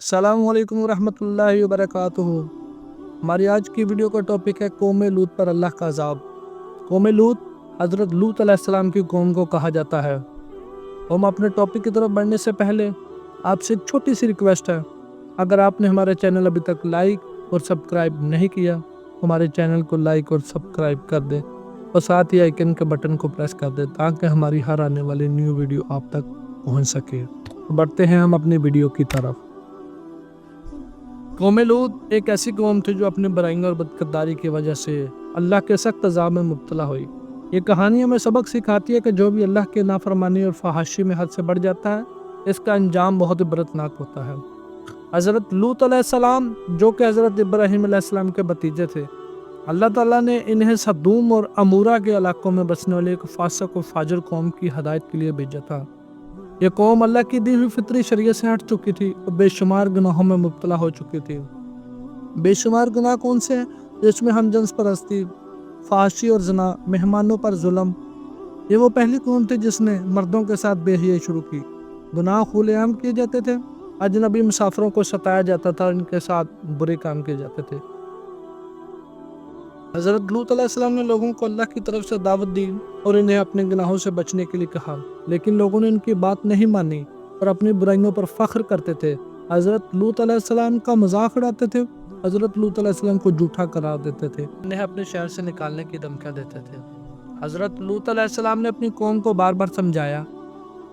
السلام علیکم ورحمۃ اللہ وبرکاتہ۔ ہماری آج کی ویڈیو کا ٹاپک ہے قوم لوط پر اللہ کا عذاب۔ قوم لوط حضرت لوط علیہ السلام کی قوم کو کہا جاتا ہے۔ ہم اپنے ٹاپک کی طرف بڑھنے سے پہلے آپ سے ایک چھوٹی سی ریکویسٹ ہے، اگر آپ نے ہمارے چینل ابھی تک لائک اور سبسکرائب نہیں کیا، ہمارے چینل کو لائک اور سبسکرائب کر دیں اور ساتھ ہی آئیکن کے بٹن کو پریس کر دیں تاکہ ہماری ہر آنے والی نیو ویڈیو آپ تک پہنچ سکے۔ بڑھتے ہیں ہم اپنی ویڈیو کی طرف۔ قوم لوط ایک ایسی قوم تھی جو اپنی برائیوں اور بدکرداری کی وجہ سے اللہ کے سخت عذاب میں مبتلا ہوئی۔ یہ کہانی ہمیں سبق سکھاتی ہے کہ جو بھی اللہ کے نافرمانی اور فحاشی میں حد سے بڑھ جاتا ہے، اس کا انجام بہت عبرتناک ہوتا ہے۔ حضرت لوط علیہ السلام جو کہ حضرت ابراہیم علیہ السلام کے بھتیجے تھے، اللہ تعالیٰ نے انہیں سدوم اور امورہ کے علاقوں میں بسنے والے ایک فاسق و فاجر قوم کی ہدایت کے لیے بھیجا تھا۔ یہ قوم اللہ کی دی ہوئی فطری شریعت سے ہٹ چکی تھی اور بے شمار گناہوں میں مبتلا ہو چکی تھی۔ بے شمار گناہ کون سے ہیں؟ جس میں ہم جنس پرستی، فحاشی اور زنا، مہمانوں پر ظلم۔ یہ وہ پہلی قوم تھی جس نے مردوں کے ساتھ بے حیائی شروع کی۔ گناہ کھلے عام کیے جاتے تھے، اجنبی مسافروں کو ستایا جاتا تھا اور ان کے ساتھ برے کام کیے جاتے تھے۔ حضرت لوط علیہ السلام نے لوگوں کو اللہ کی طرف سے دعوت دی اور انہیں اپنے گناہوں سے بچنے کے لیے کہا، لیکن لوگوں نے ان کی بات نہیں مانی اور اپنی برائیوں پر فخر کرتے تھے۔ حضرت لوط علیہ السلام کا مذاق اڑاتے تھے، حضرت لوط علیہ السلام کو جھوٹا قرار دیتے تھے، انہیں اپنے شہر سے نکالنے کی دھمکیاں دیتے تھے۔ حضرت لوط علیہ السلام نے اپنی قوم کو بار بار سمجھایا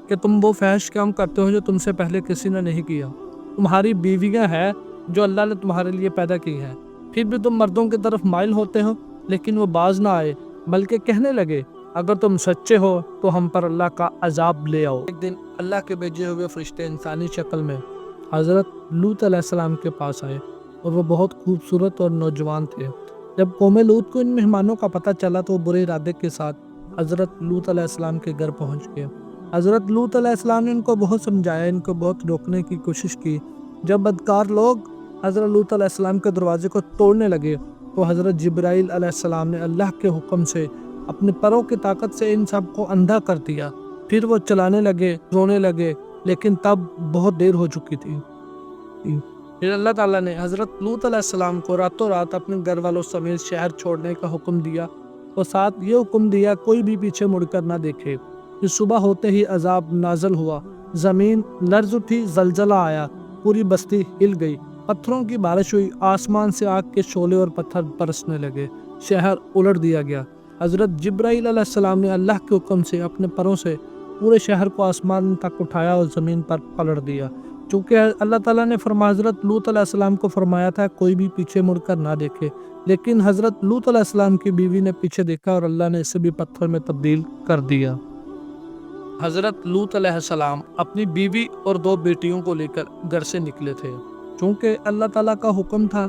کہ تم وہ فحش کام کرتے ہو جو تم سے پہلے کسی نے نہیں کیا۔ تمہاری بیویاں ہیں جو اللہ نے تمہارے لیے پیدا کی ہیں، پھر بھی تم مردوں کی طرف مائل ہوتے ہو۔ لیکن وہ باز نہ آئے بلکہ کہنے لگے، اگر تم سچے ہو تو ہم پر اللہ کا عذاب لے آؤ۔ ایک دن اللہ کے بھیجے ہوئے فرشتے انسانی شکل میں حضرت لوط علیہ السلام کے پاس آئے اور وہ بہت خوبصورت اور نوجوان تھے۔ جب قوم لوط کو ان مہمانوں کا پتہ چلا تو وہ برے ارادے کے ساتھ حضرت لوط علیہ السلام کے گھر پہنچ گئے۔ حضرت لوط علیہ السلام نے ان کو بہت سمجھایا، ان کو بہت روکنے کی کوشش کی۔ جب بدکار لوگ حضرت لوط علیہ السلام کے دروازے کو توڑنے لگے تو حضرت جبرائیل علیہ السلام نے اللہ کے حکم سے اپنے پروں کی طاقت سے ان سب کو اندھا کر دیا۔ پھر وہ چلانے لگے، رونے لگے، لیکن تب بہت دیر ہو چکی تھی۔ پھر اللہ تعالیٰ نے حضرت لوط علیہ السلام کو راتوں رات اپنے گھر والوں سمیت شہر چھوڑنے کا حکم دیا اور ساتھ یہ حکم دیا کوئی بھی پیچھے مڑ کر نہ دیکھے۔ پھر صبح ہوتے ہی عذاب نازل ہوا، زمین لرز اٹھی، زلزلہ آیا، پوری بستی ہل گئی، پتھروں کی بارش ہوئی، آسمان سے آگ کے شعلے اور پتھر برسنے لگے، شہر الٹ دیا گیا۔ حضرت جبرائیل علیہ السلام نے اللہ کے حکم سے اپنے پروں سے پورے شہر کو آسمان تک اٹھایا اور زمین پر پلٹ دیا۔ چونکہ اللہ تعالیٰ نے حضرت لوط علیہ السلام کو فرمایا تھا کوئی بھی پیچھے مڑ کر نہ دیکھے، لیکن حضرت لوط علیہ السلام کی بیوی نے پیچھے دیکھا اور اللہ نے اسے بھی پتھر میں تبدیل کر دیا۔ حضرت لوط علیہ السلام اپنی بیوی اور 2 بیٹیوں کو لے کر گھر سے نکلے تھے۔ چونکہ اللہ تعالیٰ کا حکم تھا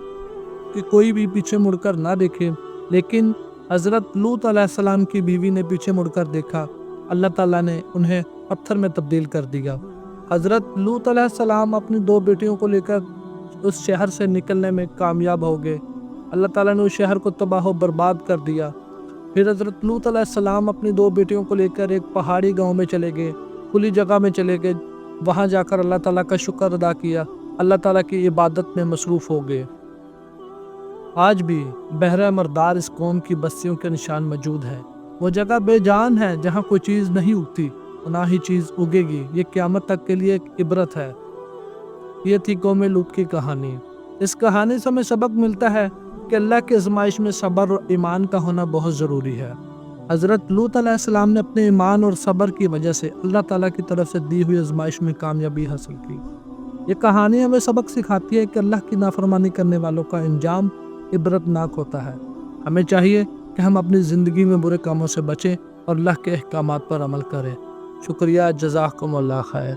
کہ کوئی بھی پیچھے مڑ کر نہ دیکھے، لیکن حضرت لوط علیہ السلام کی بیوی نے پیچھے مڑ کر دیکھا، اللہ تعالیٰ نے انہیں پتھر میں تبدیل کر دیا۔ حضرت لوط علیہ السلام اپنی 2 بیٹیوں کو لے کر اس شہر سے نکلنے میں کامیاب ہو گئے۔ اللہ تعالیٰ نے اس شہر کو تباہ و برباد کر دیا۔ پھر حضرت لوط علیہ السلام اپنی 2 بیٹیوں کو لے کر ایک پہاڑی گاؤں میں چلے گئے، کھلی جگہ میں چلے گئے، وہاں جا کر اللہ تعالیٰ کا شکر ادا کیا، اللہ تعالیٰ کی عبادت میں مصروف ہو گئے۔ آج بھی بحر مردار اس قوم کی بستیوں کے نشان موجود ہے۔ وہ جگہ بے جان ہے جہاں کوئی چیز نہیں اگتی اور نہ ہی چیز اگے گی۔ یہ قیامت تک کے لیے ایک عبرت ہے۔ یہ تھی قوم لوط کی کہانی۔ اس کہانی سے ہمیں سبق ملتا ہے کہ اللہ کی آزمائش میں صبر اور ایمان کا ہونا بہت ضروری ہے۔ حضرت لوط علیہ السلام نے اپنے ایمان اور صبر کی وجہ سے اللہ تعالیٰ کی طرف سے دی ہوئی آزمائش میں کامیابی حاصل کی۔ یہ کہانی ہمیں سبق سکھاتی ہے کہ اللہ کی نافرمانی کرنے والوں کا انجام عبرتناک ہوتا ہے۔ ہمیں چاہیے کہ ہم اپنی زندگی میں برے کاموں سے بچیں اور اللہ کے احکامات پر عمل کریں۔ شکریہ، جزاکم اللہ خیر۔